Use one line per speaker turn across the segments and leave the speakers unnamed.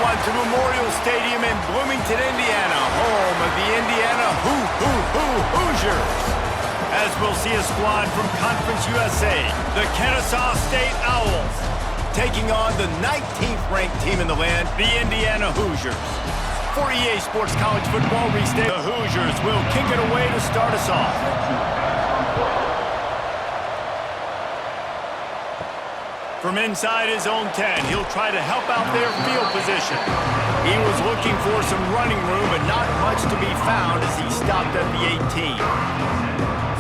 everyone to Memorial Stadium in Bloomington, Indiana, home of the Indiana Hoosiers. As we'll see a squad from Conference USA, the Kennesaw State Owls, taking on the 19th ranked team in the land, the Indiana Hoosiers. For EA Sports College Football Restate, the Hoosiers will kick it away to start us off. From inside his own 10, he'll try to help out their field position. He was looking for some running room, but not much to be found as he stopped at the 18.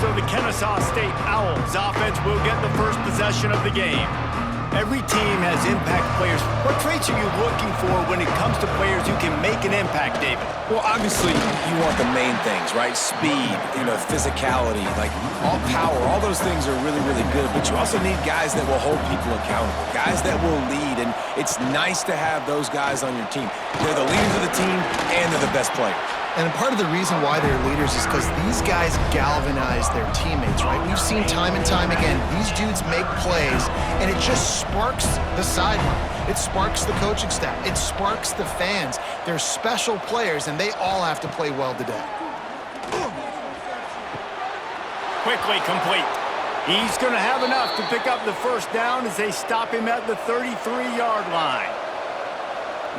So the Kennesaw State Owls offense will get the first possession of the game. Every team has impact players. What traits are you looking for when it comes to players who can make an impact, David?
Well, obviously, you want the main things, right? Speed, physicality, like all power, all those things are really, really good. But you also need guys that will hold people accountable, guys that will lead. And it's nice to have those guys on your team. They're the leaders of the team, and they're the best players.
And part of the reason why they're leaders is because these guys galvanize their teammates, right? We've seen time and time again, these dudes make plays, and it just sparks the sideline. It sparks the coaching staff. It sparks the fans. They're special players, and they all have to play well today.
Quickly complete. He's going to have enough to pick up the first down as they stop him at the 33-yard line.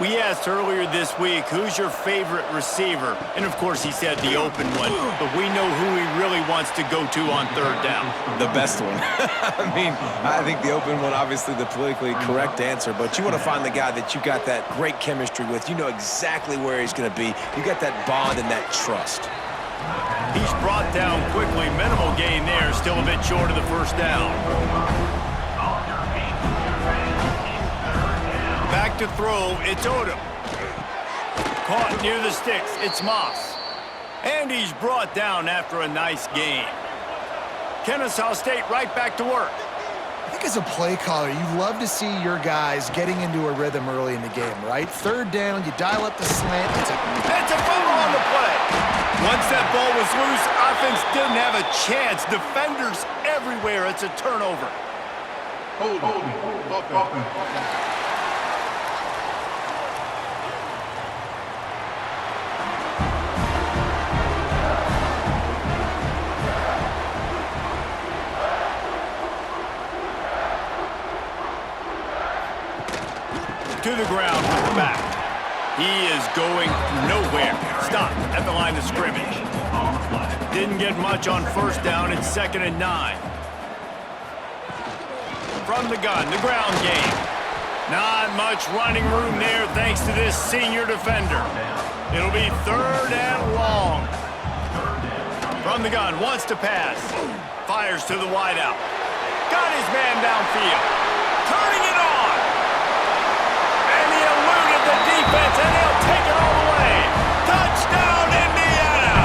We asked earlier this week, who's your favorite receiver? And, of course, he said the open one. But we know who he really wants to go to on third down.
The best one. I think the open one, obviously the politically correct answer. But you want to find the guy that you got that great chemistry with. You know exactly where he's going to be. You got that bond and that trust.
He's brought down quickly. Minimal gain there. Still a bit short of the first down. Back to throw, it's Odom. Caught near the sticks, it's Moss. And he's brought down after a nice gain. Kennesaw State right back to work.
I think as a play caller, you love to see your guys getting into a rhythm early in the game, right? Third down, you dial up the slant. It's a
fumble on the play. Once that ball was loose, offense didn't have a chance. Defenders everywhere, it's a turnover.
Hold on.
To the ground with the back. He is going nowhere. Stopped at the line of scrimmage. Didn't get much on first down. It's 2nd and 9. From the gun, the ground game. Not much running room there thanks to this senior defender. It'll be 3rd and long. From the gun, wants to pass. Fires to the wideout. Got his man downfield. Turning it on. The defense, and they'll take it all the way. Touchdown, Indiana!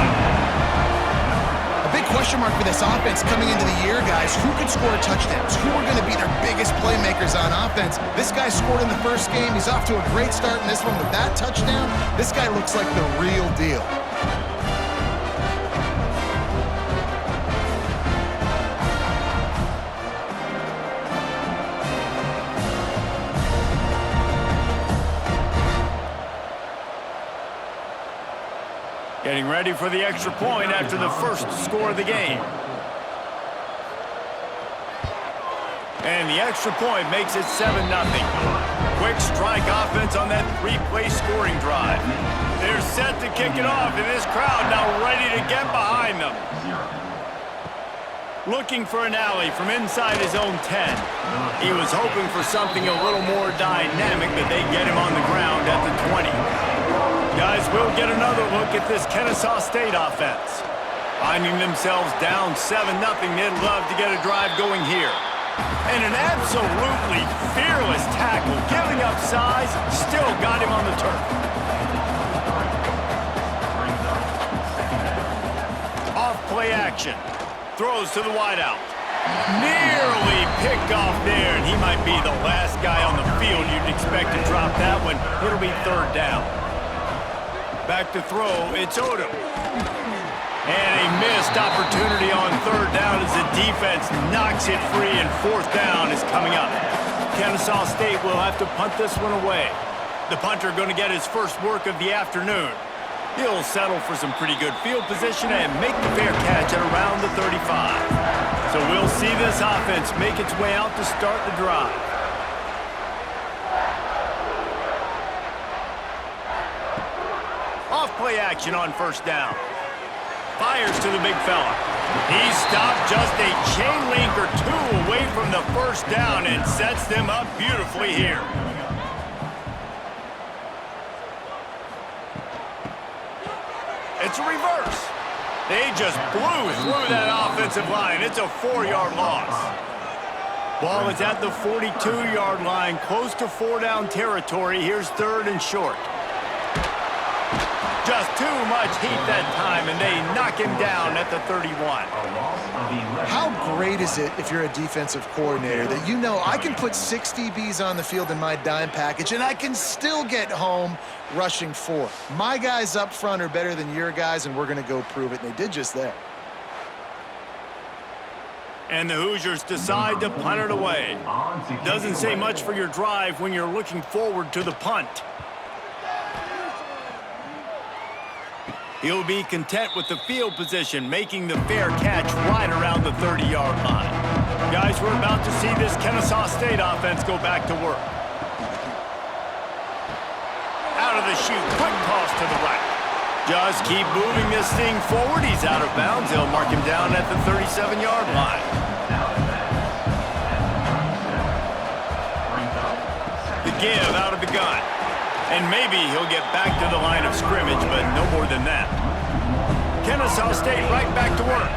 A big question mark for this offense coming into the year, guys. Who could score touchdowns? Who are going to be their biggest playmakers on offense? This guy scored in the first game. He's off to a great start in this one with that touchdown. This guy looks like the real deal.
Getting ready for the extra point after the first score of the game. And the extra point makes it 7-0. Quick strike offense on that 3-play scoring drive. They're set to kick it off, and this crowd now ready to get behind them. Looking for an alley from inside his own 10. He was hoping for something a little more dynamic, but they get him on the ground at the 20. Guys, we'll get another look at this Kennesaw State offense. Finding themselves down 7-0, they'd love to get a drive going here. And an absolutely fearless tackle, giving up size, still got him on the turf. Off play action. Throws to the wideout. Nearly picked off there, and he might be the last guy on the field you'd expect to drop that one. It'll be 3rd down. Back to throw, it's Odom. And a missed opportunity on 3rd down as the defense knocks it free, and 4th down is coming up. Kennesaw State will have to punt this one away. The punter going to get his first work of the afternoon. He'll settle for some pretty good field position and make the fair catch at around the 35. So we'll see this offense make its way out to start the drive. Off play action on first down. Fires to the big fella. He stopped just a chain link or two away from the first down and sets them up beautifully here. It's a reverse. They just blew through that offensive line. It's a 4-yard loss. Ball is at the 42-yard line, close to 4-down territory. Here's 3rd and short. Just too much heat that time, and they knock him down at the 31.
How great is it if you're a defensive coordinator that you know I can put 6 DBs on the field in my dime package and I can still get home rushing 4. My guys up front are better than your guys, and we're going to go prove it, and they did just that.
And the Hoosiers decide to punt it away. Doesn't say much for your drive when you're looking forward to the punt. He'll be content with the field position, making the fair catch right around the 30-yard line. Guys, we're about to see this Kennesaw State offense go back to work. Out of the chute, quick toss to the right. Just keep moving this thing forward. He's out of bounds. They'll mark him down at the 37-yard line. The give out of the gun. And maybe he'll get back to the line of scrimmage, but no more than that. Kennesaw State right back to work.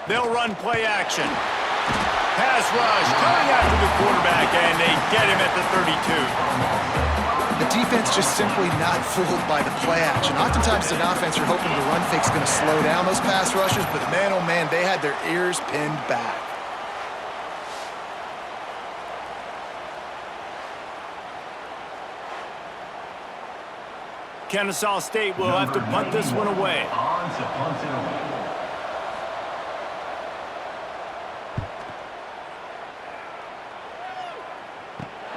They'll run play action. Pass rush, coming after the quarterback, and they get him at the 32.
The defense just simply not fooled by the play action. Oftentimes as an offense, you're hoping the run fake's going to slow down those pass rushers, but man, oh man, they had their ears pinned back.
Kennesaw State will have to punt this one away.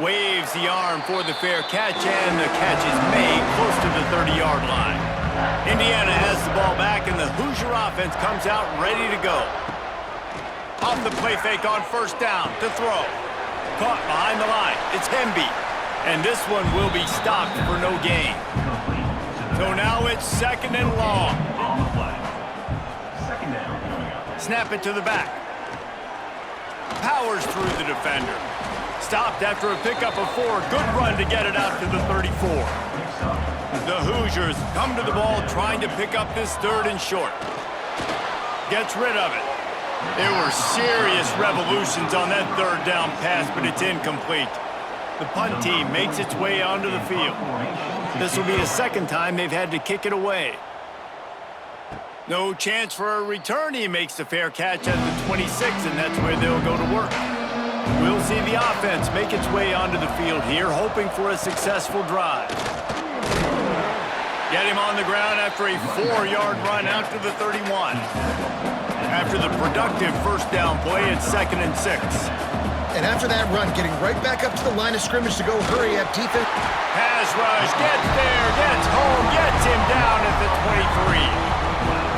Waves the arm for the fair catch, and the catch is made close to the 30-yard line. Indiana has the ball back, and the Hoosier offense comes out ready to go. Off the play fake on first down to throw. Caught behind the line. It's Hemby. And this one will be stopped for no gain. So now it's 2nd and long. Snap it to the back. Powers through the defender. Stopped after a pickup of 4. Good run to get it out to the 34. The Hoosiers come to the ball trying to pick up this 3rd and short. Gets rid of it. There were serious revolutions on that 3rd down pass, but it's incomplete. The punt team makes its way onto the field. This will be the 2nd time they've had to kick it away. No chance for a return. He makes the fair catch at the 26, and that's where they'll go to work. We'll see the offense make its way onto the field here, hoping for a successful drive. Get him on the ground after a 4-yard run out to the 31. After the productive first down play, it's 2nd and 6.
And after that run, getting right back up to the line of scrimmage to go hurry up defense.
Pass rush, gets there, gets home, gets him down at the 23.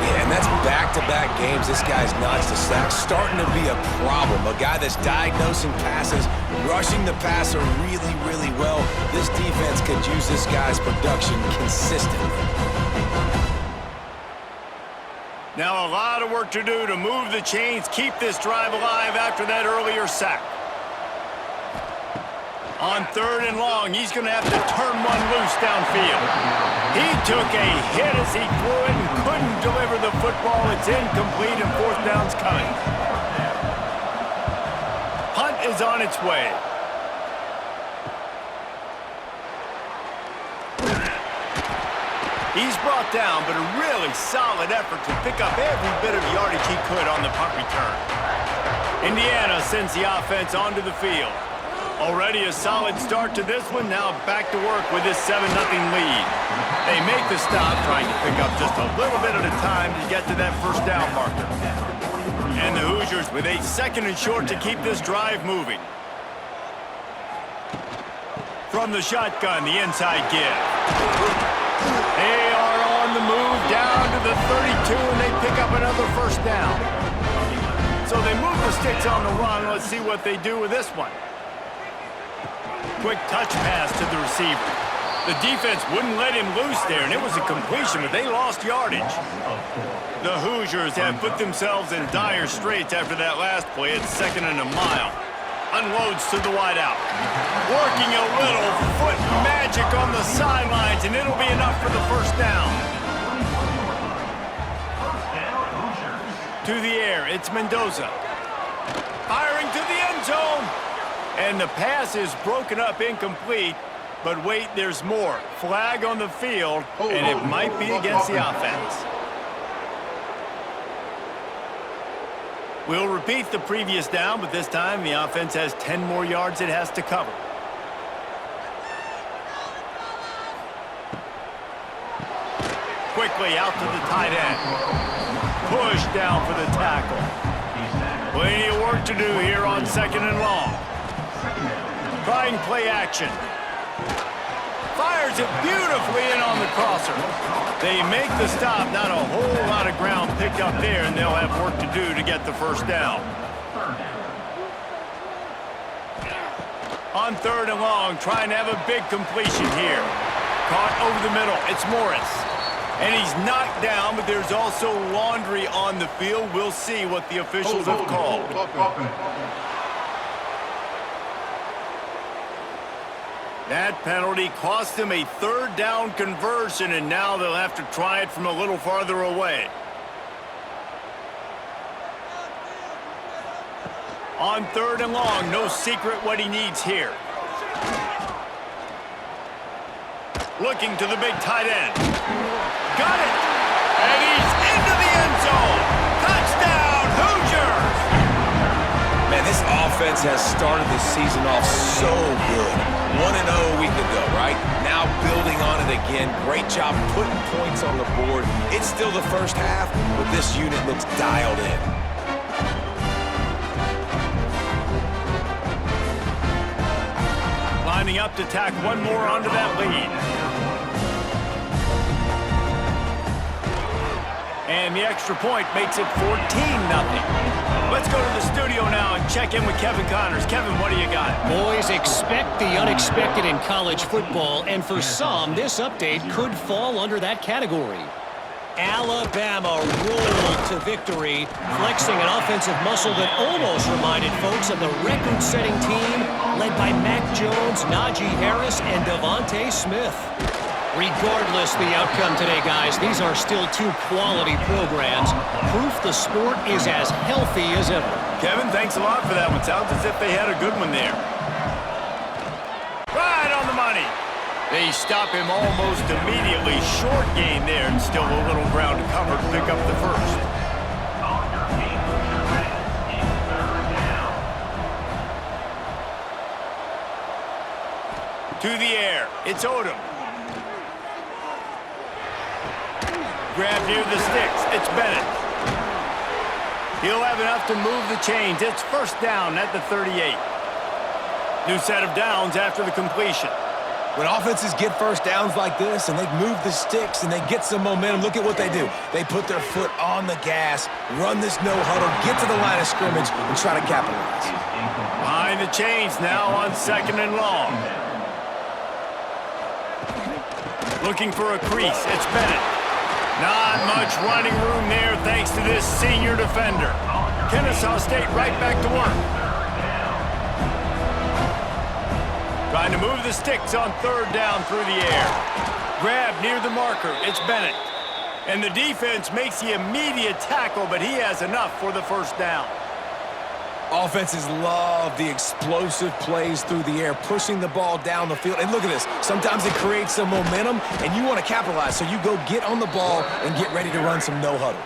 Yeah, and that's back-to-back games. This guy's notched a sack, starting to be a problem. A guy that's diagnosing passes, rushing the passer really, really well. This defense could use this guy's production consistently.
Now a lot of work to do to move the chains, keep this drive alive after that earlier sack. On 3rd and long, he's going to have to turn one loose downfield. He took a hit as he threw it and couldn't deliver the football. It's incomplete, and 4th down's coming. Punt is on its way. He's brought down, but a really solid effort to pick up every bit of yardage he could on the punt return. Indiana sends the offense onto the field. Already a solid start to this one. Now back to work with this 7-0 lead. They make the stop, trying to pick up just a little bit at a time to get to that first down marker. And the Hoosiers with a 2nd and short to keep this drive moving. From the shotgun, the inside give. They are on the move down to the 32, and they pick up another first down. So they move the sticks on the run. Let's see what they do with this one. Quick touch pass to the receiver. The defense wouldn't let him loose there, and it was a completion, but they lost yardage. The Hoosiers have put themselves in dire straits after that last play. It's 2nd and a mile. Unloads to the wideout. Working a little foot magic on the sidelines, and it'll be enough for the first down. To the air, it's Mendoza. Firing to the end zone. And the pass is broken up incomplete. But wait, there's more. Flag on the field, and it might be against the offense. We'll repeat the previous down, but this time the offense has 10 more yards it has to cover. Quickly out to the tight end. Push down for the tackle. Plenty of work to do here on 2nd and long. Trying play action. Fires it beautifully in on the crosser. They make the stop. Not a whole lot of ground picked up there, and they'll have work to do to get the first down. On 3rd and long, trying to have a big completion here. Caught over the middle. It's Morris. And he's knocked down, but there's also laundry on the field. We'll see what the officials have called. That penalty cost them a 3rd down conversion, and now they'll have to try it from a little farther away. On 3rd and long, no secret what he needs here. Looking to the big tight end. Got it! And he's into the end zone! Touchdown, Hoosiers!
Man, this offense has started the season off so good. 1-0 a week ago, right? Now building on it again. Great job putting points on the board. It's still the first half, but this unit looks dialed in.
Lining up to tack one more onto that lead. And the extra point makes it 14-0. Let's go to the studio now and check in with Kevin Connors. Kevin, what do you got?
Boys, expect the unexpected in college football, and for some, this update could fall under that category. Alabama rolled to victory, flexing an offensive muscle that almost reminded folks of the record-setting team led by Mac Jones, Najee Harris, and Devontae Smith. Regardless the outcome today, guys, these are still 2 quality programs. Proof the sport is as healthy as ever.
Kevin, thanks a lot for that one. Sounds as if they had a good one there. Right on the money. They stop him almost immediately. Short gain there, and still a little ground to cover to pick up the first. To the air. It's Odom. Grab near the sticks. It's Bennett. He'll have enough to move the chains. It's first down at the 38. New set of downs after the completion.
When offenses get first downs like this and they move the sticks and they get some momentum, look at what they do. They put their foot on the gas, run this no huddle, get to the line of scrimmage, and try to capitalize.
Behind the chains now on 2nd and long. Looking for a crease. It's Bennett. Not much running room there thanks to this senior defender. Kennesaw State right back to work. Trying to move the sticks on 3rd down through the air. Grab near the marker. It's Bennett. And the defense makes the immediate tackle, but he has enough for the first down.
Offenses love the explosive plays through the air, pushing the ball down the field. And look at this. Sometimes it creates some momentum, and you want to capitalize. So you go get on the ball and get ready to run some no huddle.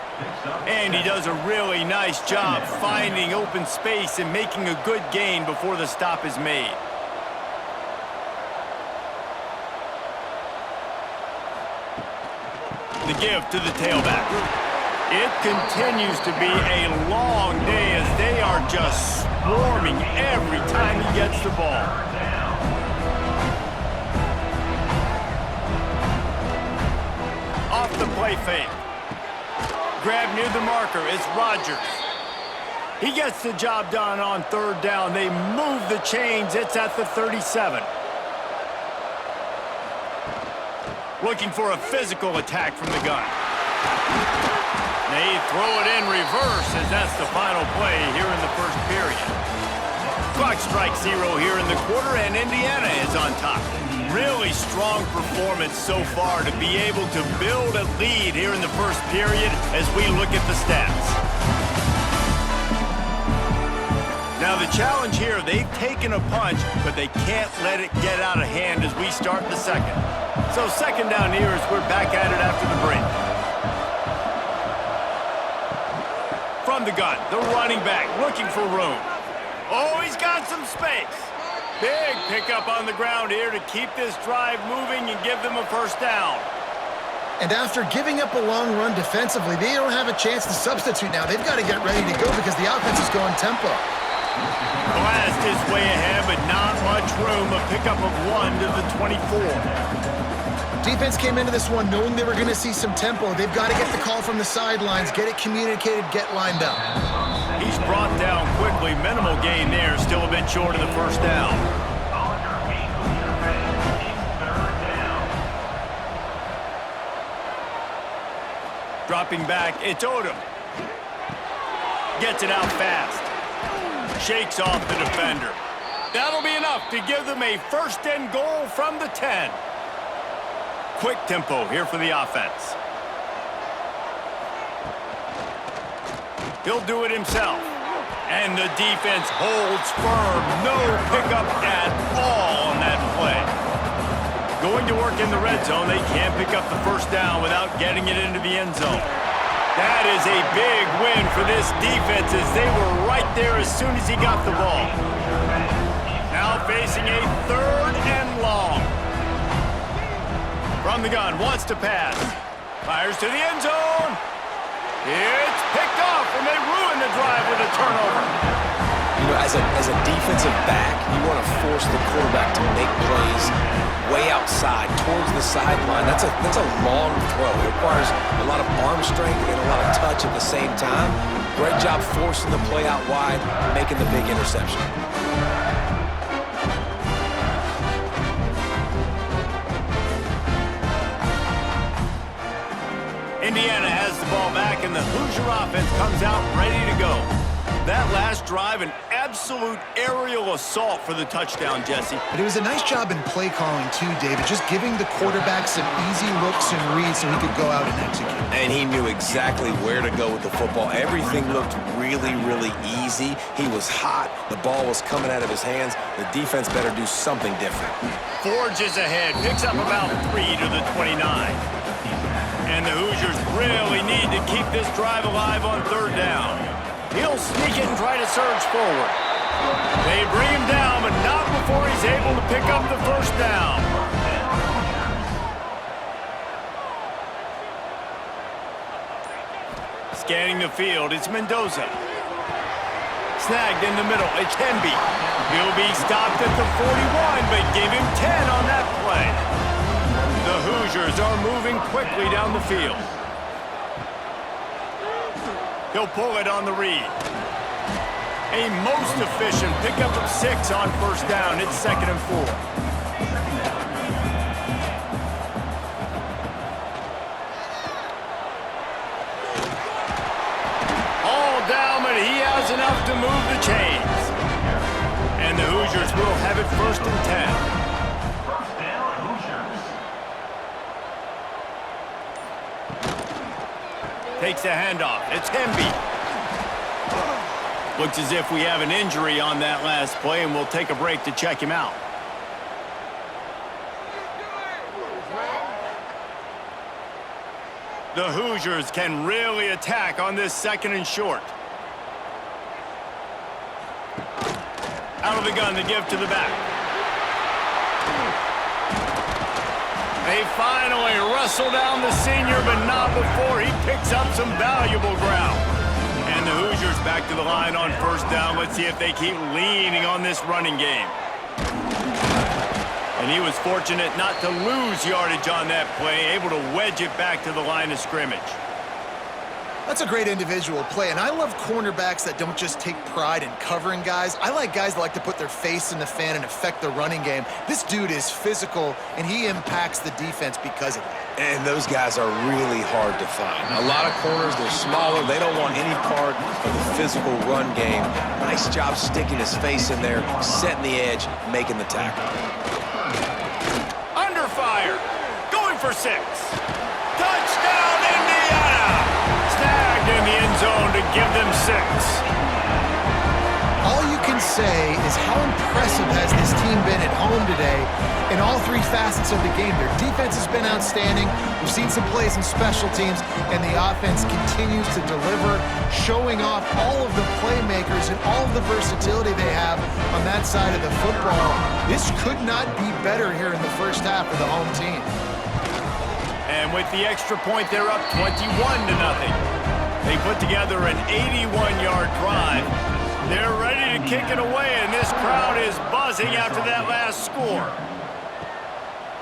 And he does a really nice job finding open space and making a good gain before the stop is made. The give to the tailback. It continues to be a long day as they are just swarming every time he gets the ball. Off the play fake. Grab near the marker. It's Rodgers. He gets the job done on third down. They move the chains. It's at the 37. Looking for a physical attack from the gun. They throw it in reverse as that's the final play here in the first period. Clock strikes 0 here in the quarter, and Indiana is on top. Really strong performance so far to be able to build a lead here in the first period as we look at the stats. Now the challenge here, they've taken a punch, but they can't let it get out of hand as we start the second. So second down here as we're back at it after the break. From the gun, the running back looking for room. Oh, he's got some space. Big pickup on the ground here to keep this drive moving and give them a first down.
And after giving up a long run defensively, they don't have a chance to substitute now. They've got to get ready to go because the offense is going tempo.
Blast is way ahead, but not much room. A pickup of 1 to the 24.
Defense came into this one knowing they were going to see some tempo. They've got to get the call from the sidelines, get it communicated, get lined up.
He's brought down quickly. Minimal gain there. Still a bit short of the first down. Dropping back, it's Odom. Gets it out fast. Shakes off the defender. That'll be enough to give them a first and goal from the 10. Quick tempo here for the offense. He'll do it himself. And the defense holds firm. No pickup at all on that play. Going to work in the red zone. They can't pick up the first down without getting it into the end zone. That is a big win for this defense as they were right there as soon as he got the ball. Now facing a third and long. From the gun, wants to pass. Fires to the end zone. It's picked off, and they ruin the drive with a turnover.
You know, as a defensive back, you want to force the quarterback to make plays way outside, towards the sideline. That's a long throw. It requires a lot of arm strength and a lot of touch at the same time. Great job forcing the play out wide, making the big interception.
Indiana has the ball back, and the Hoosier offense comes out ready to go. That last drive, an absolute aerial assault for the touchdown, Jesse.
But it was a nice job in play calling too, David, just giving the quarterback some easy looks and reads so he could go out and execute.
And he knew exactly where to go with the football. Everything looked really, really easy. He was hot. The ball was coming out of his hands. The defense better do something different.
Forges ahead, picks up about 3 to the 29. And the Hoosiers really need to keep this drive alive on third down. He'll sneak it and try to surge forward. They bring him down, but not before he's able to pick up the first down. Scanning the field, it's Mendoza. Snagged in the middle, it's Henby. He'll be stopped at the 41, but give him 10 on that play. The Hoosiers are moving quickly down the field. He'll pull it on the read. A most efficient pickup of 6 on first down. It's 2nd and 4. All down, but he has enough to move the chains. And the Hoosiers will have it 1st and 10. Takes a handoff. It's Henby. Looks as if we have an injury on that last play, and we'll take a break to check him out. The Hoosiers can really attack on this 2nd and short. Out of the gun, the give to the back. They finally wrestle down the senior, but not before he picks up some valuable ground. And the Hoosiers back to the line on first down. Let's see if they keep leaning on this running game. And he was fortunate not to lose yardage on that play, able to wedge it back to the line of scrimmage.
That's a great individual play, and I love cornerbacks that don't just take pride in covering guys. I like guys that like to put their face in the fan and affect the running game. This dude is physical, and he impacts the defense because of that.
And those guys are really hard to find. A lot of corners, they're smaller. They don't want any part of the physical run game. Nice job sticking his face in there, setting the edge, making the tackle.
Under fire. Going for 6. Touchdown, Indiana! Snagged in the end zone to give them 6.
All you can say is how impressive has this team been at home today in all 3 facets of the game. Their defense has been outstanding. We've seen some plays in special teams, and the offense continues to deliver, showing off all of the playmakers and all of the versatility they have on that side of the football. This could not be better here in the first half for the home team.
And with the extra point, they're up 21-0. They put together an 81-yard drive. They're ready to kick it away, and this crowd is buzzing after that last score.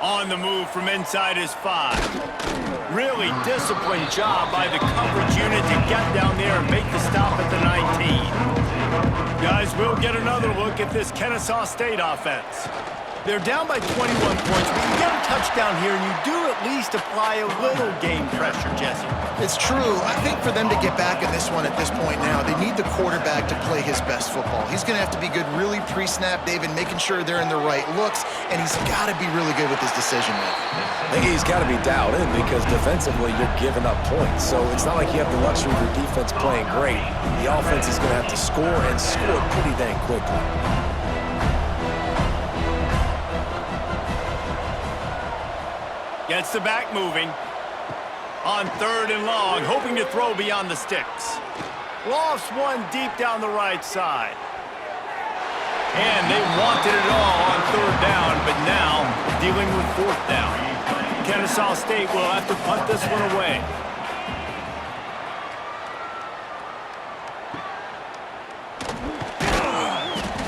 On the move from inside his 5. Really disciplined job by the coverage unit to get down there and make the stop at the 19. Guys, we'll get another look at this Kennesaw State offense. They're down by 21 points, but you get a touchdown here, and you do at least apply a little game pressure, Jesse.
It's true. I think for them to get back in this one at this point now, they need the quarterback to play his best football. He's going to have to be good really pre-snap, David, making sure they're in the right looks, and he's got to be really good with his decision-making.
He's got to be dialed in because defensively you're giving up points. So it's not like you have the luxury of your defense playing great. The offense is going to have to score and score pretty dang quickly.
Gets the back moving. On 3rd and long, hoping to throw beyond the sticks. Lofts one deep down the right side. And they wanted it all on 3rd down, but now dealing with 4th down. Kennesaw State will have to punt this one away.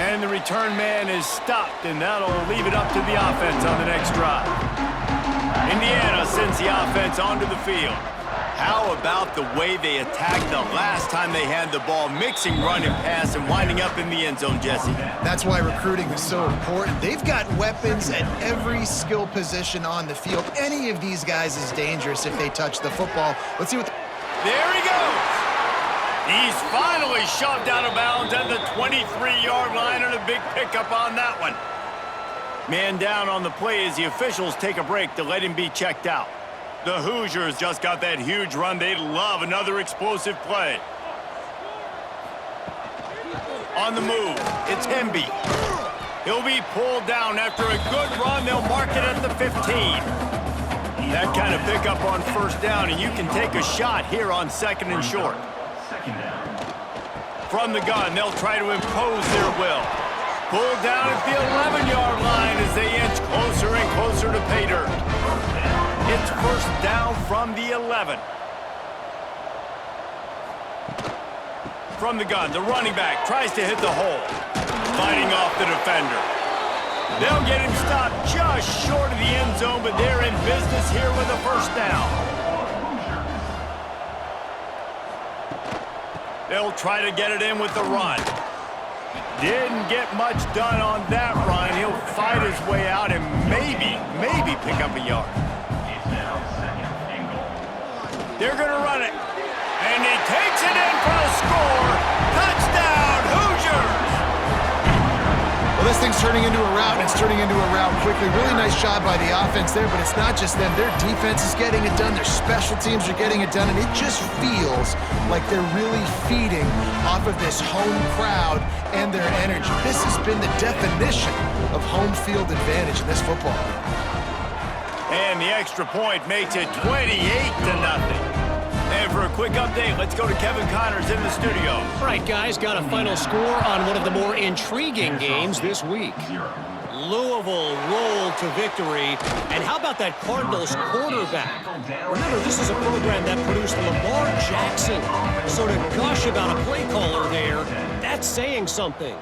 And the return man is stopped, and that'll leave it up to the offense on the next drive. Indiana sends the offense onto the field. How about the way they attacked the last time they had the ball, mixing run and pass and winding up in the end zone, Jesse?
That's why recruiting is so important. They've got weapons at every skill position on the field. Any of these guys is dangerous if they touch the football. Let's see what...
There he goes. He's finally shoved out of bounds at the 23-yard line, and a big pickup on that one. Man down on the play as the officials take a break to let him be checked out. The Hoosiers just got that huge run. They'd love another explosive play. On the move, it's Hemby. He'll be pulled down after a good run. They'll mark it at the 15. That kind of pickup on 1st down, and you can take a shot here on 2nd and short. From the gun, they'll try to impose their will. Pulled down at the 11-yard line as they inch closer and closer to pay dirt. It's 1st down from the 11. From the gun, the running back tries to hit the hole, fighting off the defender. They'll get him stopped just short of the end zone, but they're in business here with a 1st down. They'll try to get it in with the run. Didn't get much done on that run. He'll fight his way out and maybe pick up a yard. They're going to run it. And he takes it in for a score. Touchdown, Hoosiers!
Well, this thing's turning into a rout, and it's turning into a rout quickly. Really nice job by the offense there, but it's not just them. Their defense is getting it done. Their special teams are getting it done, and it just feels like they're really feeding off of this home crowd and their energy. This has been the definition of home field advantage in this football game.
And the extra point makes it 28-0. And for a quick update, let's go to Kevin Connors in the studio.
All right, guys, got a final score on one of the more intriguing games this week. Louisville roll to victory. And how about that Cardinals quarterback? Remember, this is a program that produced Lamar Jackson. So to gush about a play caller there, that's saying something.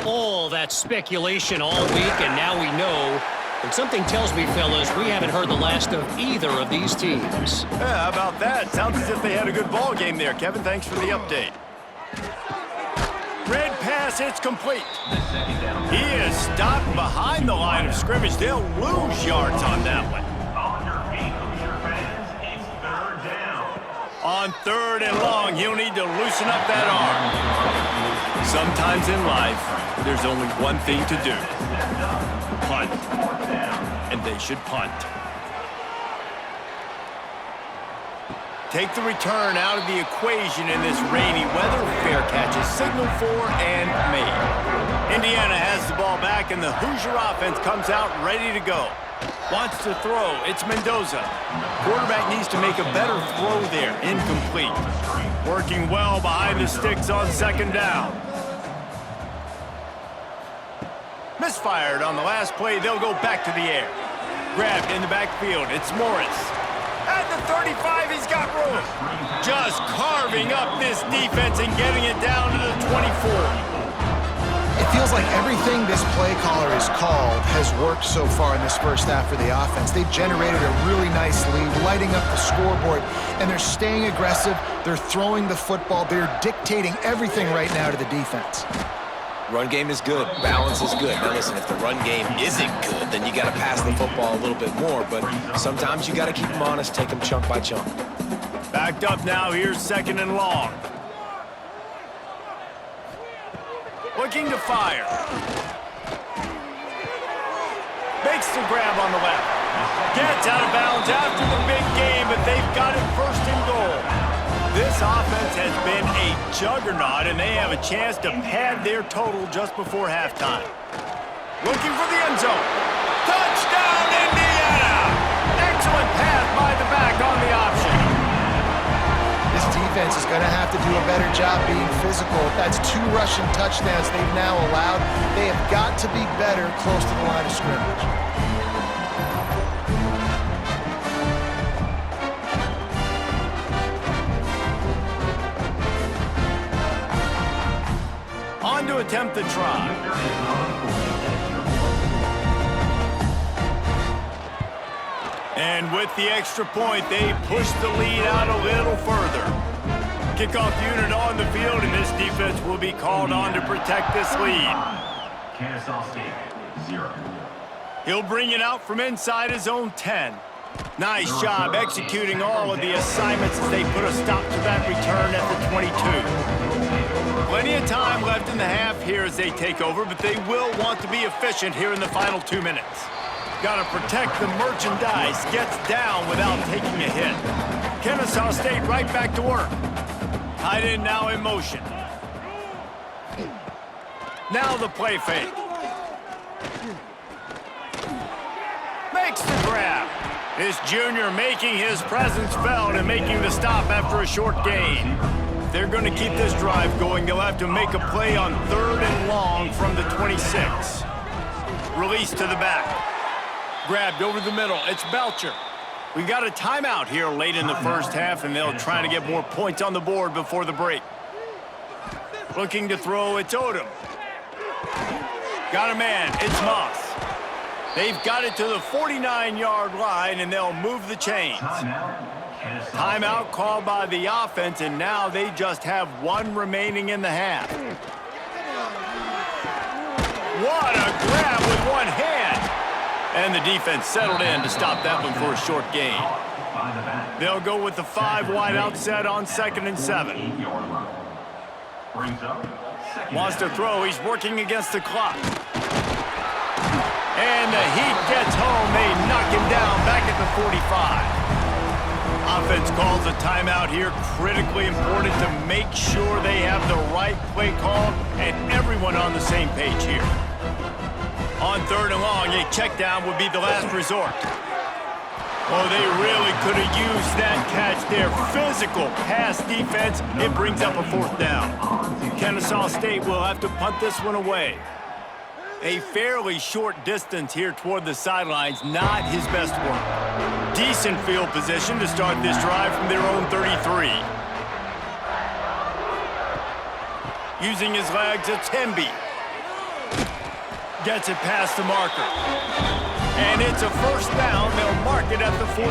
All that speculation all week, and now we know. But something tells me, fellas, we haven't heard the last of either of these teams.
Yeah, how about that? Sounds as if they had a good ball game there, Kevin. Thanks for the update. Red pass, it's complete. He is stopped behind the line of scrimmage. They'll lose yards on that one. On 3rd and long, he'll need to loosen up that arm. Sometimes in life, there's only one thing to do. Punt. And they should punt. Take the return out of the equation in this rainy weather. Fair catch is signaled for and made. Indiana has the ball back, and the Hoosier offense comes out ready to go. Wants to throw. It's Mendoza. Quarterback needs to make a better throw there. Incomplete. Working well behind the sticks on 2nd down. Misfired on the last play. They'll go back to the air. Grabbed in the backfield. It's Morris. At the 35, he's got room. Just carving up this defense and getting it down to the 24.
It feels like everything this play caller has called has worked so far in this first half for the offense. They've generated a really nice lead, lighting up the scoreboard, and they're staying aggressive. They're throwing the football. They're dictating everything right now to the defense.
Run game is good. Balance is good. Now listen, if the run game isn't good, then you got to pass the football a little bit more. But sometimes you got to keep them honest, take them chunk by chunk.
Backed up now. Here's 2nd and long. Looking to fire. Makes the grab on the left. Gets out of bounds after the big game, but they've got it 1st and goal. This offense has been a juggernaut, and they have a chance to pad their total just before halftime. Looking for the end zone. Touchdown, Indiana! Excellent pass by the back on the option.
This defense is going to have to do a better job being physical. That's 2 rushing touchdowns they've now allowed. They have got to be better close to the line of scrimmage.
On to attempt the try. And with the extra point, they push the lead out a little further. Kickoff unit on the field, and this defense will be called on to protect this lead.
Kennesaw State, 0.
He'll bring it out from inside his own 10. Nice job executing all of the assignments as they put a stop to that return at the 22. Plenty of time left in the half here as they take over, but they will want to be efficient here in the final 2 minutes. Got to protect the merchandise. Gets down without taking a hit. Kennesaw State right back to work. Tight end now in motion. Now the play fake. Makes the grab. This junior making his presence felt and making the stop after a short gain. If they're going to keep this drive going, they'll have to make a play on 3rd and long from the 26. Release to the back. Grabbed over the middle. It's Belcher. We've got a timeout here late in the first half, and they'll try to get more points on the board before the break. Looking to throw, it's Odom. Got a man, it's Moss. They've got it to the 49-yard line, and they'll move the chains. Timeout called by the offense, and now they just have 1 remaining in the half. What a grab with 1 hand! And the defense settled in to stop that one for a short gain. They'll go with the 5 wide out set on 2nd and 7. Wants to throw. He's working against the clock. And the heat gets home. They knock him down back at the 45. Offense calls a timeout here. Critically important to make sure they have the right play call and everyone on the same page here. On 3rd and long, a check down would be the last resort. Oh, they really could have used that catch there. Physical pass defense. It brings up a 4th down. Kennesaw State will have to punt this one away. A fairly short distance here toward the sidelines, not his best work. Decent field position to start this drive from their own 33. Using his legs, it's Hemby. Gets it past the marker. And it's a first down. They'll mark it at the 44.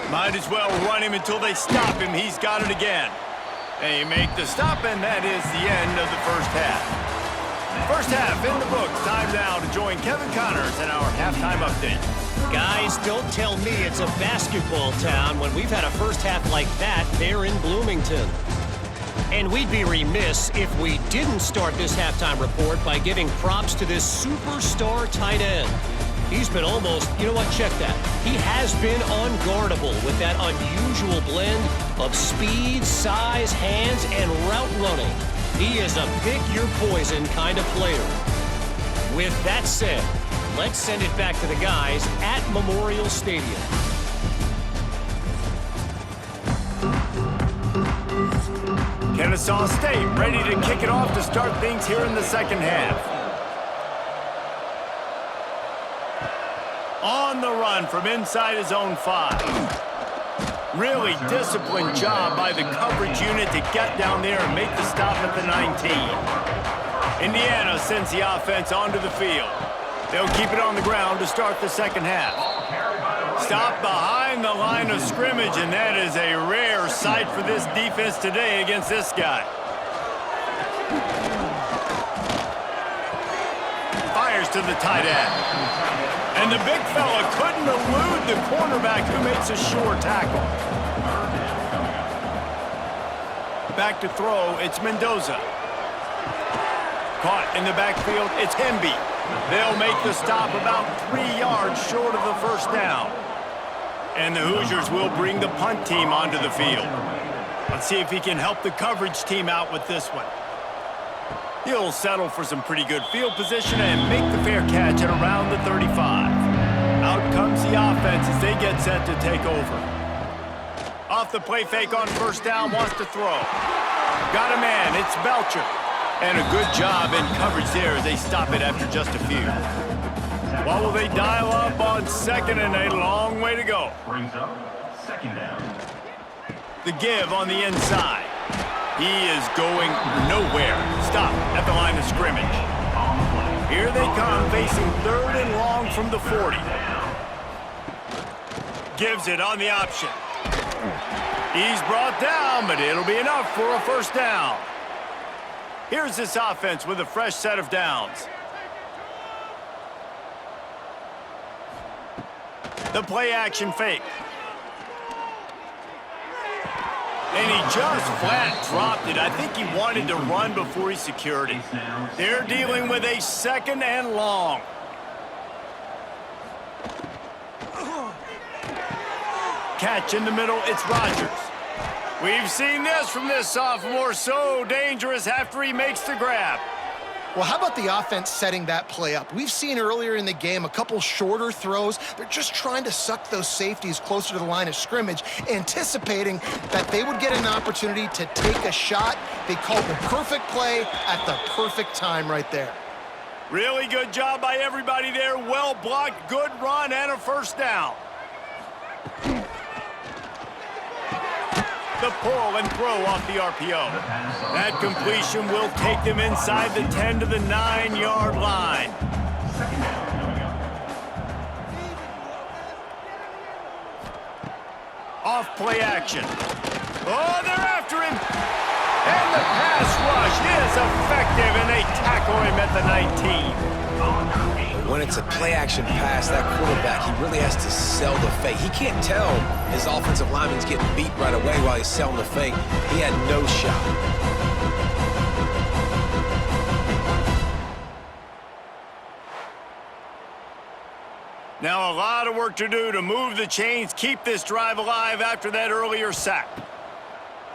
Might as well run him until they stop him. He's got it again. They make the stop, and that is the end of the first half. First half in the books. Time now to join Kevin Connors in our halftime update.
Guys, don't tell me it's a basketball town when we've had a first half like that there in Bloomington. And we'd be remiss if we didn't start this halftime report by giving props to this superstar tight end. He's been almost, you know what, check that. He has been unguardable with that unusual blend of speed, size, hands, and route running. He is a pick-your-poison kind of player. With that said, let's send it back to the guys at Memorial Stadium.
Kennesaw State ready to kick it off to start things here in the second half. On the run from inside his own 5. Really disciplined job by the coverage unit to get down there and make the stop at the 19. Indiana sends the offense onto the field. They'll keep it on the ground to start the second half. Stop behind the line of scrimmage, and that is a rare sight for this defense today against this guy. Fires to the tight end. And the big fella couldn't elude the cornerback who makes a sure tackle. Back to throw, it's Mendoza. Caught in the backfield, it's Hemby. They'll make the stop about 3 yards short of the first down. And the Hoosiers will bring the punt team onto the field. Let's see if he can help the coverage team out with this one. He'll settle for some pretty good field position and make the fair catch at around the 35. Out comes the offense as they get set to take over. Off the play fake on first down, wants to throw. Got a man, it's Belcher. And a good job in coverage there as they stop it after just a few. What will they dial up on second, and a long way to go.
Brings up second down.
The give on the inside. He is going nowhere. Stop at the line of scrimmage. Here they come, facing third and long from the 40. Gives it on the option. He's brought down, but it'll be enough for a first down. Here's this offense with a fresh set of downs. The play action fake. And he just flat dropped it. I think he wanted to run before he secured it. They're dealing with a second and long. Catch in the middle, it's Rogers. We've seen this from this sophomore, so dangerous after he makes the grab.
Well, how about the offense setting that play up? We've seen earlier in the game a couple shorter throws. They're just trying to suck those safeties closer to the line of scrimmage, anticipating that they would get an opportunity to take a shot. They called the perfect play at the perfect time right there.
Really good job by everybody there. Well blocked, good run, and a first down. The pull and throw off the RPO. That completion will take them inside the 10 to the 9-yard line. Off play action. Oh, they're after him. And the pass rush is effective, and they tackle him at the 19.
When it's a play-action pass, that quarterback, he really has to sell the fake. He can't tell his offensive lineman's getting beat right away while he's selling the fake. He had no shot.
Now a lot of work to do to move the chains, keep this drive alive after that earlier sack.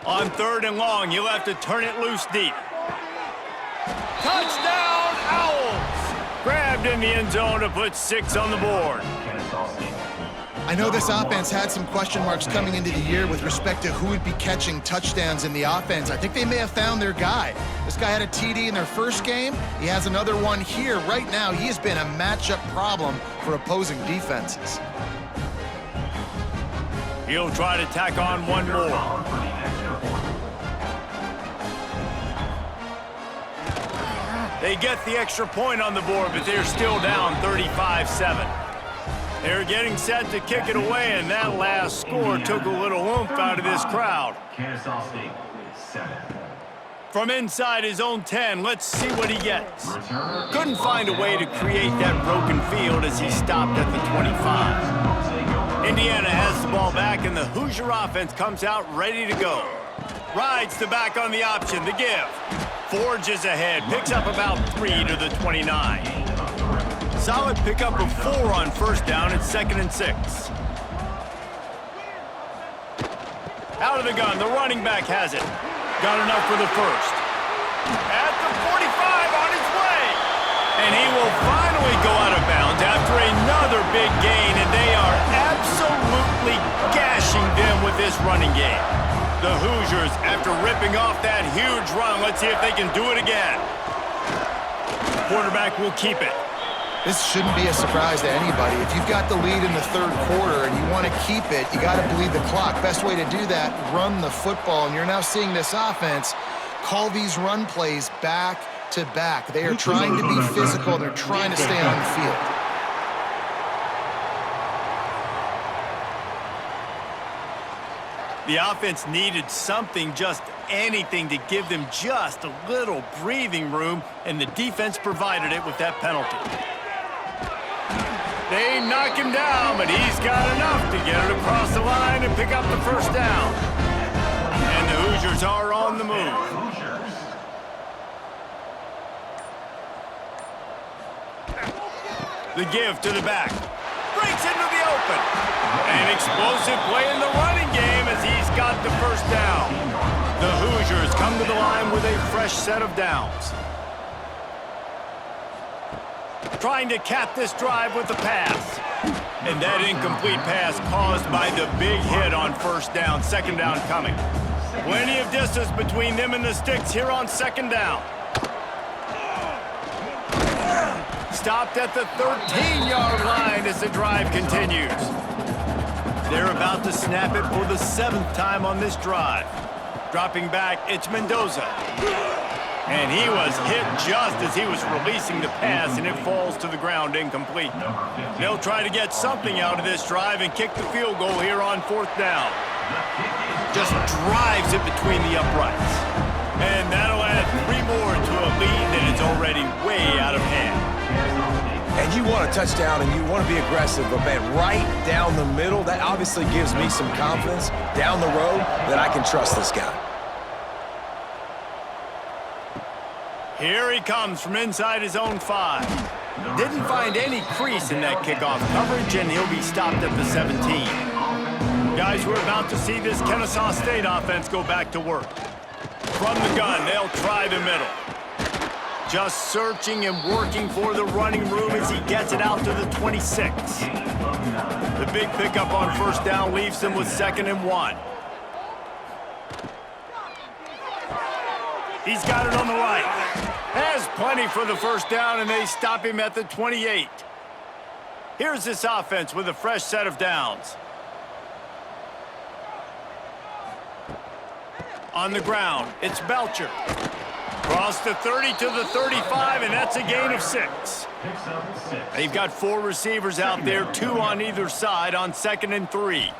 On third and long, you'll have to turn it loose deep. Touchdown, Owls! Grabbed in the end zone to put 6 on the board.
I know this offense had some question marks coming into the year with respect to who would be catching touchdowns in the offense. I think they may have found their guy. This guy had a TD in their first game. He has another one here. Right now, he has been a matchup problem for opposing defenses.
He'll try to tack on one more. They get the extra point on the board, but they're still down 35-7. They're getting set to kick it away, and that last score took a little oomph out of this crowd.
Kennesaw State, 7.
From inside his own 10, let's see what he gets. Couldn't find a way to create that broken field as he stopped at the 25. Indiana has the ball back, and the Hoosier offense comes out ready to go. Rides the back on the option, the give. Forges ahead, picks up about 3 to the 29. Solid pickup of 4 on first down and 2nd and 6. Out of the gun, the running back has it. Got enough for the first. At the 45 on his way. And he will finally go out of bounds after another big gain, and they are absolutely gashing them with this running game. The Hoosiers, after ripping off that huge run, let's see if they can do it again. Quarterback will keep it.
This shouldn't be a surprise to anybody. If you've got the lead in the third quarter and you want to keep it, you got to bleed the clock. Best way to do that, run the football. And you're now seeing this offense call these run plays back to back. They are trying to be physical. They're trying to stay on the field.
The offense needed something, just anything, to give them just a little breathing room, and the defense provided it with that penalty. They knock him down, but he's got enough to get it across the line and pick up the first down. And the Hoosiers are on the move. The give to the back. Breaks into the open. An explosive play in the running game as he's got the first down. The Hoosiers come to the line with a fresh set of downs. Trying to cap this drive with the pass. And that incomplete pass caused by the big hit on first down. 2nd down coming. Plenty of distance between them and the sticks here on 2nd down. Stopped at the 13-yard line as the drive continues. They're about to snap it for the 7th time on this drive. Dropping back, it's Mendoza. And he was hit just as he was releasing the pass, and it falls to the ground incomplete. They'll try to get something out of this drive and kick the field goal here on 4th down. Just drives it between the uprights. And that'll add 3 more to a lead that is already way out of hand.
And you want a touchdown and you want to be aggressive, but man, right down the middle, that obviously gives me some confidence down the road that I can trust this guy.
Here he comes from inside his own 5. Didn't find any crease in that kickoff coverage, and he'll be stopped at the 17. Guys, we're about to see this Kennesaw State offense go back to work. From the gun, they'll try the middle. Just searching and working for the running room as he gets it out to the 26. The big pickup on first down leaves them with 2nd and 1. He's got it on the right. Has plenty for the first down, and they stop him at the 28. Here's this offense with a fresh set of downs. On the ground, it's Belcher. Cross the 30 to the 35, and that's a gain of 6. They've got 4 receivers out there, 2 on either side on 2nd and 3.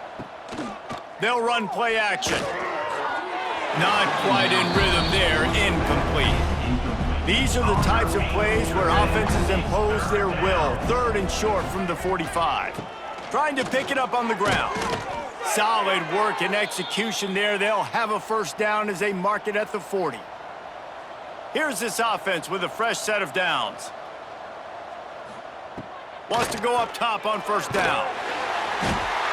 They'll run play action. Not quite in rhythm there, incomplete. These are the types of plays where offenses impose their will. 3rd and short from the 45. Trying to pick it up on the ground. Solid work and execution there. They'll have a first down as they mark it at the 40. Here's this offense with a fresh set of downs. Wants to go up top on first down.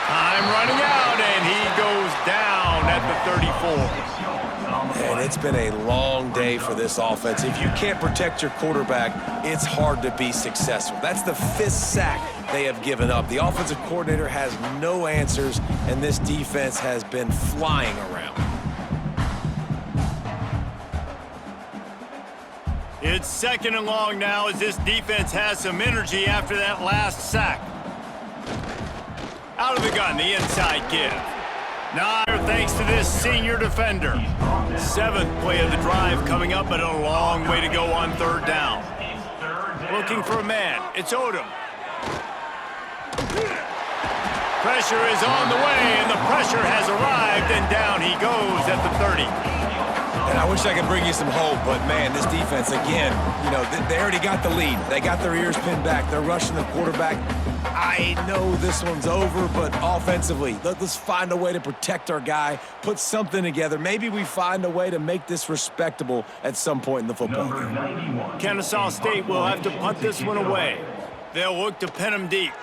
Time running out, and he goes down at the 34.
And it's been a long day for this offense. If you can't protect your quarterback, it's hard to be successful. That's the 5th sack they have given up. The offensive coordinator has no answers, and this defense has been flying around.
It's 2nd and long now as this defense has some energy after that last sack. Out of the gun, the inside give. Now, thanks to this senior defender. 7th play of the drive coming up, but a long way to go on 3rd down. Looking for a man. It's Odom. Pressure is on the way, and the pressure has arrived, and down he goes at the 30.
And I wish I could bring you some hope, but, man, this defense, again, you know, they already got the lead. They got their ears pinned back. They're rushing the quarterback. I know this one's over, but offensively, let's find a way to protect our guy, put something together. Maybe we find a way to make this respectable at some point in the football game.
Kennesaw State will have to punt this one away. They'll look to pin him deep.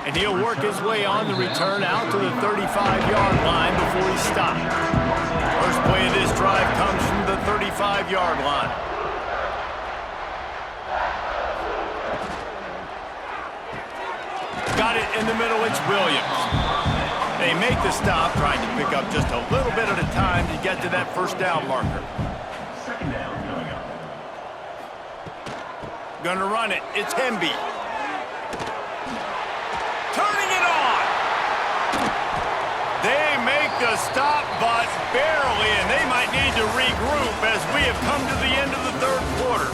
And he'll work his way on the return out to the 35-yard line before he stopped. First play of this drive comes from the 35-yard line. Got it in the middle, it's Williams. They make the stop, trying to pick up just a little bit at a time to get to that 1st down marker.
2nd down coming up.
Gonna run it, it's Hemby. Turning it on! They make the stop, but barely, and they might need to regroup as we have come to the end of the 3rd quarter.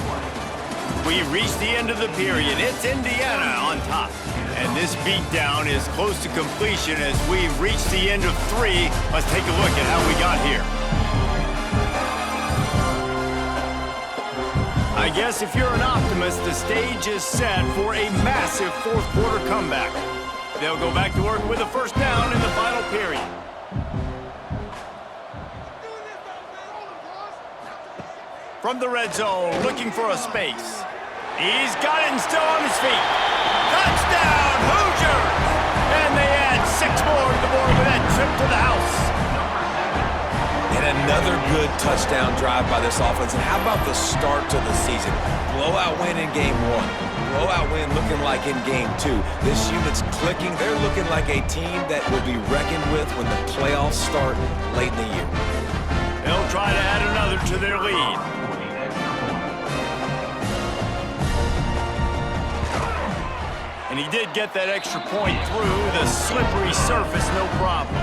We reached the end of the period. It's Indiana on top. And this beatdown is close to completion as we've reached the end of 3. Let's take a look at how we got here. I guess if you're an optimist, the stage is set for a massive 4th quarter comeback. They'll go back to work with a 1st down in the final period. From the red zone, looking for a space. He's got it and still on his feet. Touchdown, Hoosiers! And they add 6 more to the board with that trip to the house.
And another good touchdown drive by this offense. And how about the start to the season? Blowout win in game 1. Blowout win looking like in game 2. This unit's clicking. They're looking like a team that will be reckoned with when the playoffs start late in the year.
They'll try to add another to their lead. And he did get that extra point through the slippery surface, no problem.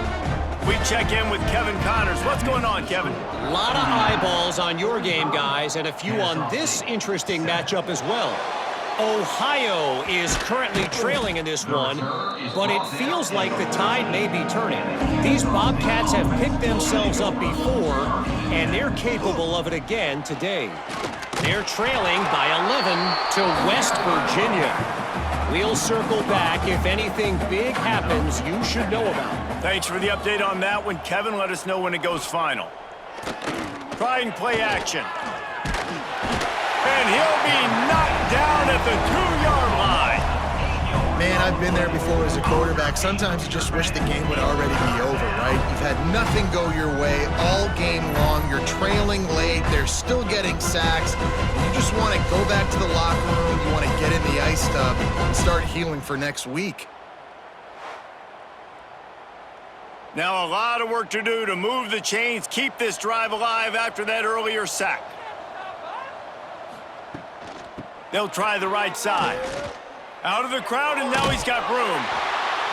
We check in with Kevin Connors. What's going on, Kevin?
A lot of eyeballs on your game, guys, and a few on this interesting matchup as well. Ohio is currently trailing in this one, but it feels like the tide may be turning. These Bobcats have picked themselves up before, and they're capable of it again today. They're trailing by 11 to West Virginia. We'll circle back if anything big happens you should know about.
Thanks for the update on that one, Kevin. Let us know when it goes final. Try and play action. And he'll be knocked down at the 2-yard line.
Man, I've been there before as a quarterback. Sometimes you just wish the game would already be over, right? You've had nothing go your way all game long. You're trailing late. They're still getting sacks. You just want to go back to the locker room. You want to get in the ice tub and start healing for next week.
Now a lot of work to do to move the chains, keep this drive alive after that earlier sack. They'll try the right side. Out of the crowd, and now he's got room.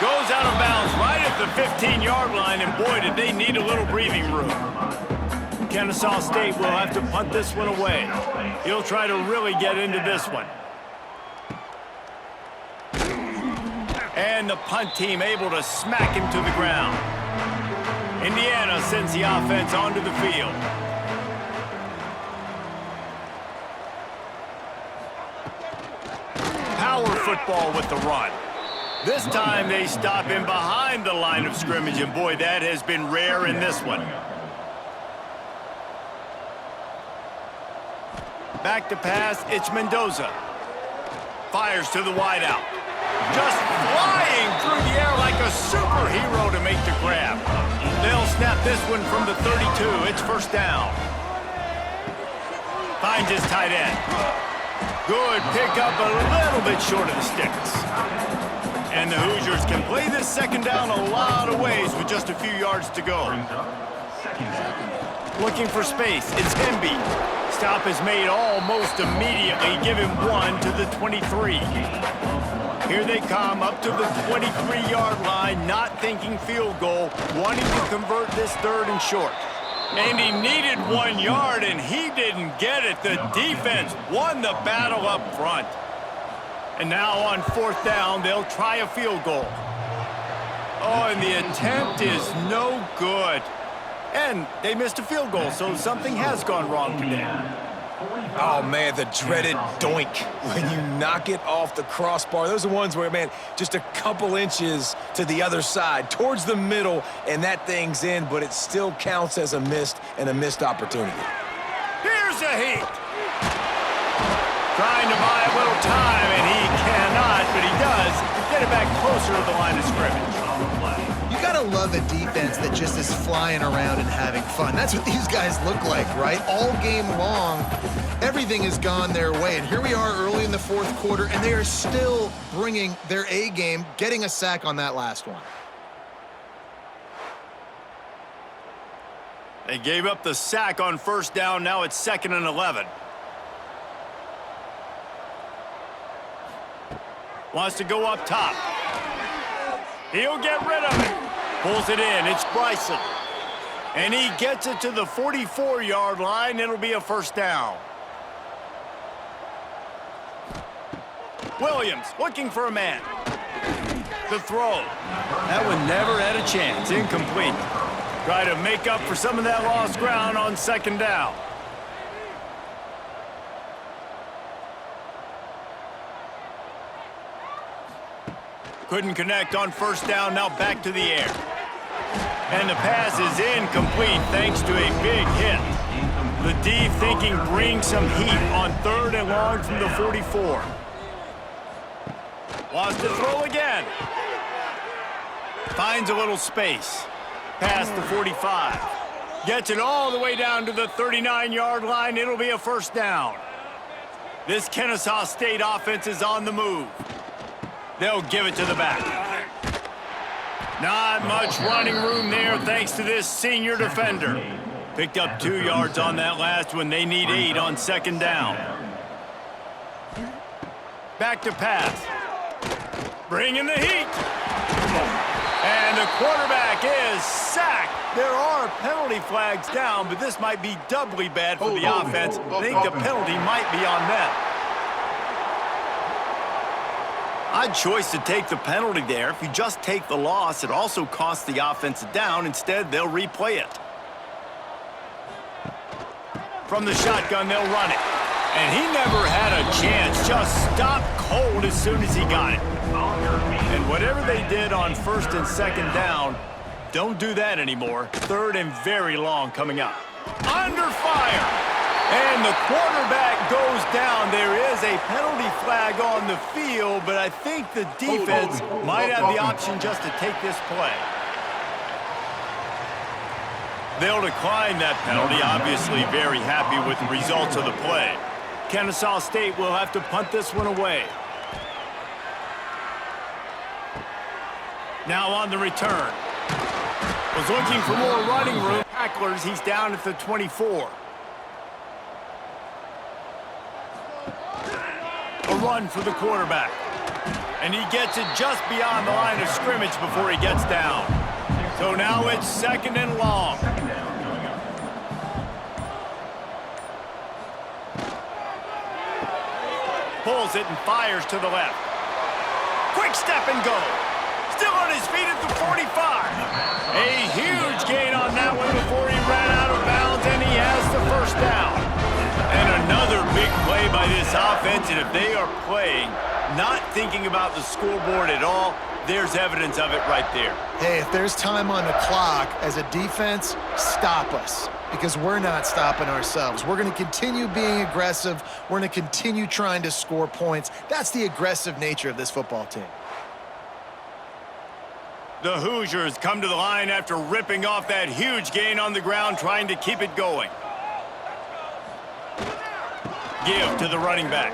Goes out of bounds right at the 15-yard line, and boy, did they need a little breathing room. Kennesaw State will have to punt this one away. He'll try to really get into this one. And the punt team able to smack him to the ground. Indiana sends the offense onto the field. Power football with the run. This time they stop him behind the line of scrimmage, and boy, that has been rare in this one. Back to pass, it's Mendoza. Fires to the wideout. just flying through the air like a superhero to make the grab. They'll snap this one from the 32. It's first down. Finds his tight end. Good pickup, a little bit short of the sticks. And the Hoosiers can play this second down a lot of ways with just a few yards to go. Looking for space, it's Hemby. Stop is made almost immediately. Give him one to the 23. Here they come up to the 23-yard line, not thinking field goal, wanting to convert this third and short. And he needed 1 yard, and he didn't get it. The defense won the battle up front. And now on fourth down, they'll try a field goal. Oh, and the attempt is no good. And they missed a field goal, so something has gone wrong today.
Oh, man, the dreaded doink when you knock it off the crossbar. Those are ones where, man, just a couple inches to the other side, towards the middle, and that thing's in, but it still counts as a missed opportunity.
Here's a heat. Trying to buy a little time, and he cannot, but he does get it back closer to the line of scrimmage.
You gotta love a defense that just is flying around and having fun. That's what these guys look like, right? All game long, everything has gone their way. And here we are early in the fourth quarter, and they are still bringing their A game, getting a sack on that last one.
They gave up the sack on first down. Now it's 2nd and 11. Wants to go up top. He'll get rid of it. Pulls it in. It's Bryson. And he gets it to the 44-yard line. It'll be a first down. Williams looking for a man. The throw. That one never had a chance. Incomplete. Try to make up for some of that lost ground on second down. Couldn't connect on first down, now back to the air. And the pass is incomplete thanks to a big hit. The D thinking bring some heat on 3rd and long from the 44. Wants to throw again. Finds a little space. Past the 45. Gets it all the way down to the 39-yard line. It'll be a first down. This Kennesaw State offense is on the move. They'll give it to the back. Not much running room there thanks to this senior defender. Picked up 2 yards on that last one. They need 8 on second down. Back to pass. Bringing the heat. And the quarterback is sacked. There are penalty flags down, but this might be doubly bad for the offense. I think the penalty might be on them. Odd choice to take the penalty there. If you just take the loss, it also costs the offense down. Instead, they'll replay it. From the shotgun, they'll run it. And he never had a chance. Just stopped cold as soon as he got it. And whatever they did on first and second down, don't do that anymore. 3rd and very long coming up. Under fire. And the quarterback goes down. There is a penalty flag on the field, but I think the defense might have the option just to take this play. They'll decline that penalty, obviously very happy with the results of the play. Kennesaw State will have to punt this one away. Now on the return. Was looking for more running room. Tacklers, he's down at the 24. A run for the quarterback. And he gets it just beyond the line of scrimmage before he gets down. So now it's 2nd and long. Pulls it and fires to the left. Quick step and go. Still on his feet at the 45. A huge gain on that one before he ran out of bounds, and he has the first down. And another big play by this offense, and if they are playing, not thinking about the scoreboard at all, there's evidence of it right there.
Hey, if there's time on the clock, as a defense, stop us. Because we're not stopping ourselves. We're going to continue being aggressive. We're going to continue trying to score points. That's the aggressive nature of this football team.
The Hoosiers come to the line after ripping off that huge gain on the ground, trying to keep it going. Give to the running back.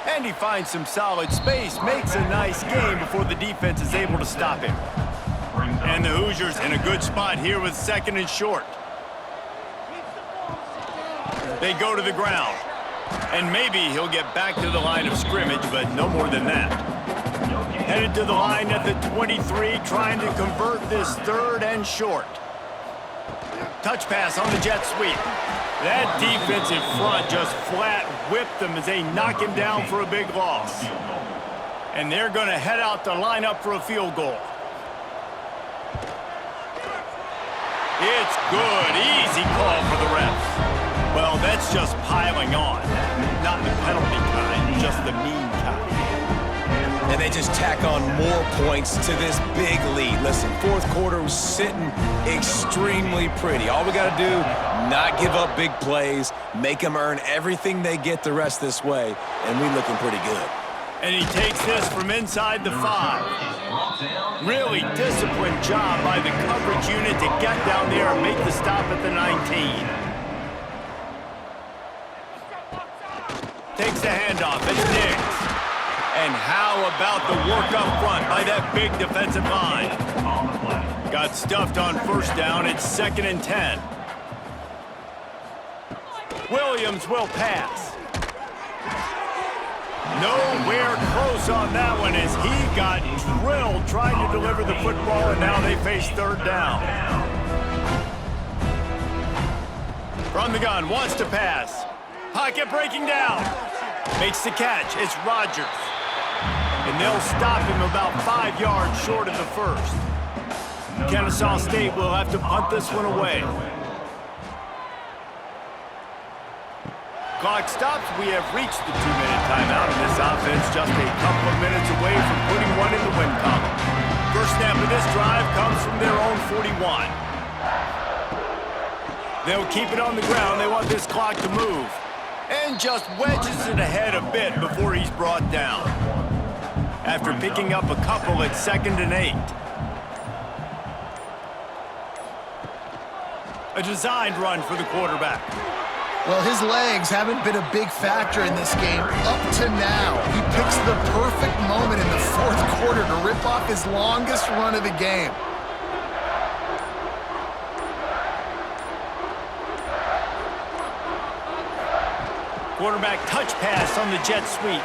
And he finds some solid space, makes a nice gain before the defense is able to stop him. And the Hoosiers in a good spot here with 2nd and short. They go to the ground. And maybe he'll get back to the line of scrimmage, but no more than that. Headed to the line at the 23, trying to convert this 3rd and short. Touch pass on the jet sweep. That defensive front just flat whipped them as they knock him down for a big loss. And they're going to head out to line up for a field goal. It's good. Easy call for the refs. Well, that's just piling on. Not the penalty kind, just the mean kind.
And they just tack on more points to this big lead. Listen, 4th quarter was sitting extremely pretty. All we got to do, not give up big plays, make them earn everything they get the rest this way, and we're looking pretty good.
And he takes this from inside the 5. Really disciplined job by the coverage unit to get down there and make the stop at the 19. Takes the handoff. It's Diggs. And how about the work up front by that big defensive line? Got stuffed on 1st down. It's 2nd and 10. Williams will pass. Nowhere close on that one as he got drilled trying to deliver the football, and now they face 3rd down. From the gun, wants to pass. Pocket breaking down. Makes the catch. It's Rodgers. And they'll stop him about 5 yards short of the 1st. Kennesaw State will have to punt this one away. Clock stops. We have reached the 2-minute timeout, and this offense just a couple of minutes away from putting one in the win column. First snap of this drive comes from their own 41. They'll keep it on the ground. They want this clock to move. And just wedges it ahead a bit before he's brought down. After picking up a couple at 2nd and 8. A designed run for the quarterback.
Well, his legs haven't been a big factor in this game up to now. He picks the perfect moment in the 4th quarter to rip off his longest run of the game.
Quarterback touch pass on the jet sweep.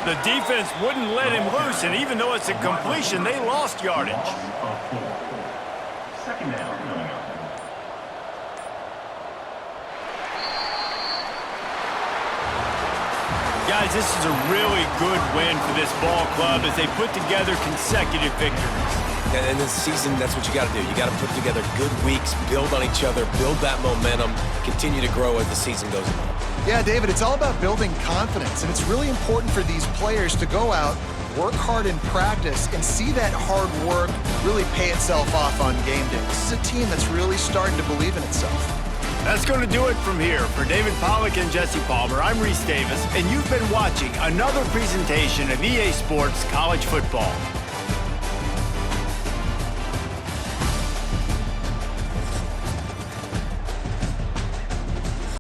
The defense wouldn't let him loose, and even though it's a completion, they lost yardage.
2nd down coming up.
Guys, this is a really good win for this ball club as they put together consecutive victories.
And in this season, that's what you got to do. You got to put together good weeks, build on each other, build that momentum, continue to grow as the season goes on.
Yeah, David, it's all about building confidence, and it's really important for these players to go out, work hard in practice, and see that hard work really pay itself off on game day. This is a team that's really starting to believe in itself.
That's going to do it from here. For David Pollack and Jesse Palmer, I'm Reese Davis, and you've been watching another presentation of EA Sports College Football.